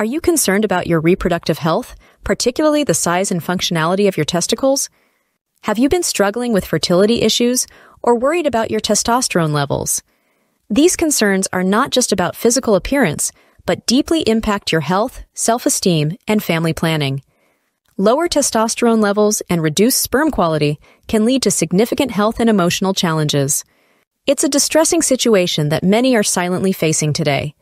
Are you concerned about your reproductive health, particularly the size and functionality of your testicles? Have you been struggling with fertility issues or worried about your testosterone levels? These concerns are not just about physical appearance, but deeply impact your health, self-esteem, and family planning. Lower testosterone levels and reduced sperm quality can lead to significant health and emotional challenges. It's a distressing situation that many are silently facing today.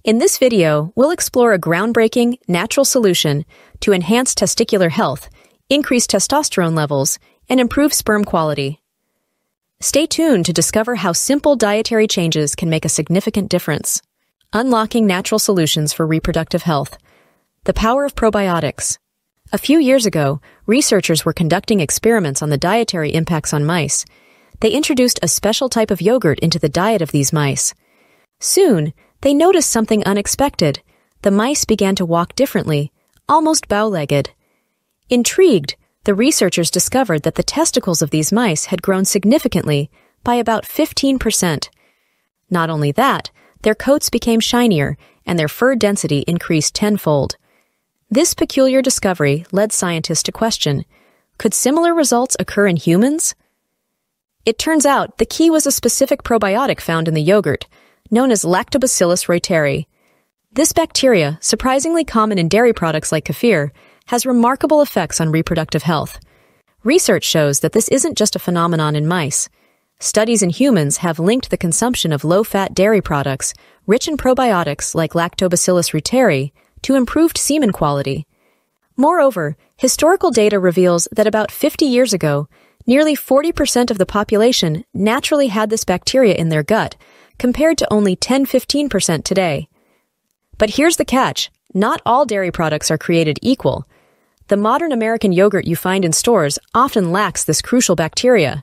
In this video, we'll explore a groundbreaking, natural solution to enhance testicular health, increase testosterone levels, and improve sperm quality. Stay tuned to discover how simple dietary changes can make a significant difference. Unlocking natural solutions for reproductive health. The power of probiotics. A few years ago, researchers were conducting experiments on the dietary impacts on mice. They introduced a special type of yogurt into the diet of these mice. Soon, they noticed something unexpected. The mice began to walk differently, almost bow-legged. Intrigued, the researchers discovered that the testicles of these mice had grown significantly, by about 15%. Not only that, their coats became shinier, and their fur density increased tenfold. This peculiar discovery led scientists to question, could similar results occur in humans? It turns out the key was a specific probiotic found in the yogurt, known as 𝗗𝗵𝗶𝘀. This bacteria, surprisingly common in dairy products like kefir, has remarkable effects on reproductive health. Research shows that this isn't just a phenomenon in mice. Studies in humans have linked the consumption of low-fat dairy products, rich in probiotics like 𝗗𝗵𝗶𝘀, to improved semen quality. Moreover, historical data reveals that about 50 years ago, nearly 40% of the population naturally had this bacteria in their gut, compared to only 10–15% today. But here's the catch. Not all dairy products are created equal. The modern American yogurt you find in stores often lacks this crucial bacteria.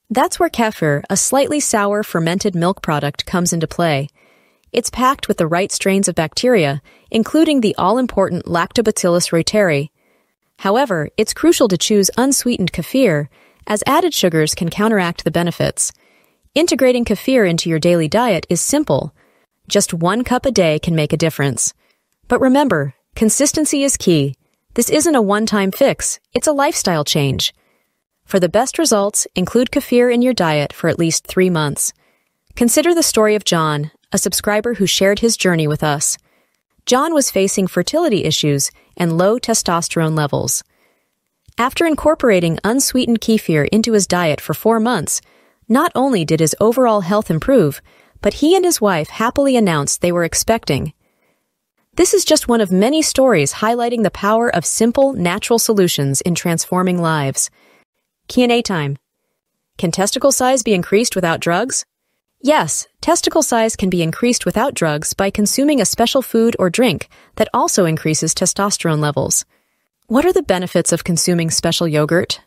That's where kefir, a slightly sour fermented milk product, comes into play. It's packed with the right strains of bacteria, including the all-important 𝗗𝗵𝗶𝘀. However, it's crucial to choose unsweetened kefir, as added sugars can counteract the benefits. Integrating kefir into your daily diet is simple. Just 1 cup a day can make a difference. But remember, consistency is key. This isn't a one-time fix, it's a lifestyle change. For the best results, include kefir in your diet for at least 3 months. Consider the story of John, a subscriber who shared his journey with us. John was facing fertility issues and low testosterone levels. After incorporating unsweetened kefir into his diet for 4 months, not only did his overall health improve, but he and his wife happily announced they were expecting. This is just one of many stories highlighting the power of simple, natural solutions in transforming lives. Q&A time. Can testicle size be increased without drugs? Yes, testicle size can be increased without drugs by consuming a special food or drink that also increases testosterone levels. What are the benefits of consuming special yogurt?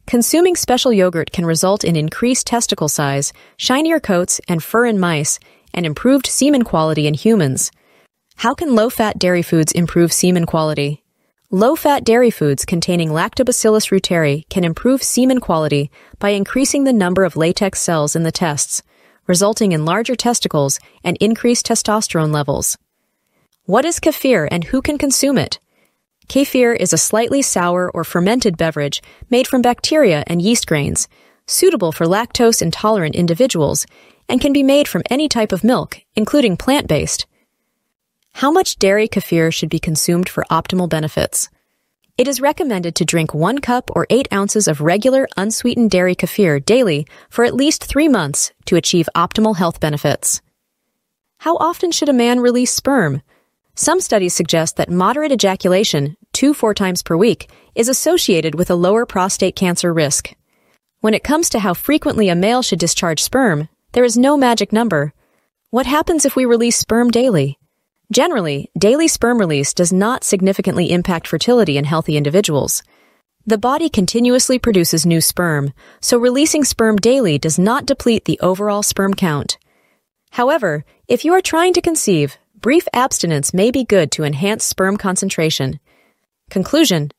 Consuming special yogurt can result in increased testicle size, shinier coats and fur in mice, and improved semen quality in humans. How can low-fat dairy foods improve semen quality? Low-fat dairy foods containing 𝗗𝗵𝗶𝘀 can improve semen quality by increasing the number of latex cells in the tests, resulting in larger testicles and increased testosterone levels. What is kefir and who can consume it? Kefir is a slightly sour or fermented beverage made from bacteria and yeast grains, suitable for lactose-intolerant individuals, and can be made from any type of milk, including plant-based. How much dairy kefir should be consumed for optimal benefits? It is recommended to drink 1 cup or 8 ounces of regular unsweetened dairy kefir daily for at least 3 months to achieve optimal health benefits. How often should a man release sperm? Some studies suggest that moderate ejaculation, 2–4 times per week, is associated with a lower prostate cancer risk. When it comes to how frequently a male should discharge sperm, there is no magic number. What happens if we release sperm daily? Generally, daily sperm release does not significantly impact fertility in healthy individuals. The body continuously produces new sperm, so releasing sperm daily does not deplete the overall sperm count. However, if you are trying to conceive, brief abstinence may be good to enhance sperm concentration. Conclusion: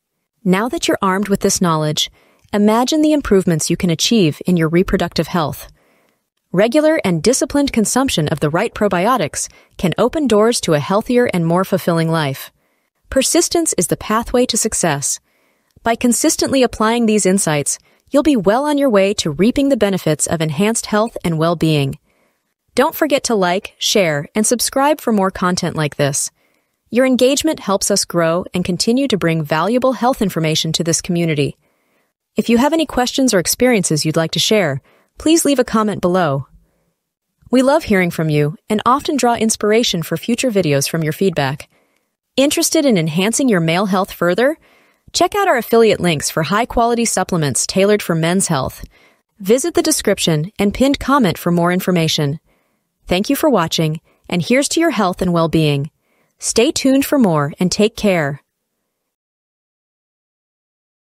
now that you're armed with this knowledge, imagine the improvements you can achieve in your reproductive health. Regular and disciplined consumption of the right probiotics can open doors to a healthier and more fulfilling life. Persistence is the pathway to success. By consistently applying these insights, you'll be well on your way to reaping the benefits of enhanced health and well-being. Don't forget to like, share, and subscribe for more content like this. Your engagement helps us grow and continue to bring valuable health information to this community. If you have any questions or experiences you'd like to share, please leave a comment below. We love hearing from you and often draw inspiration for future videos from your feedback. Interested in enhancing your male health further? Check out our affiliate links for high-quality supplements tailored for men's health. Visit the description and pinned comment for more information. Thank you for watching, and here's to your health and well-being. Stay tuned for more and take care.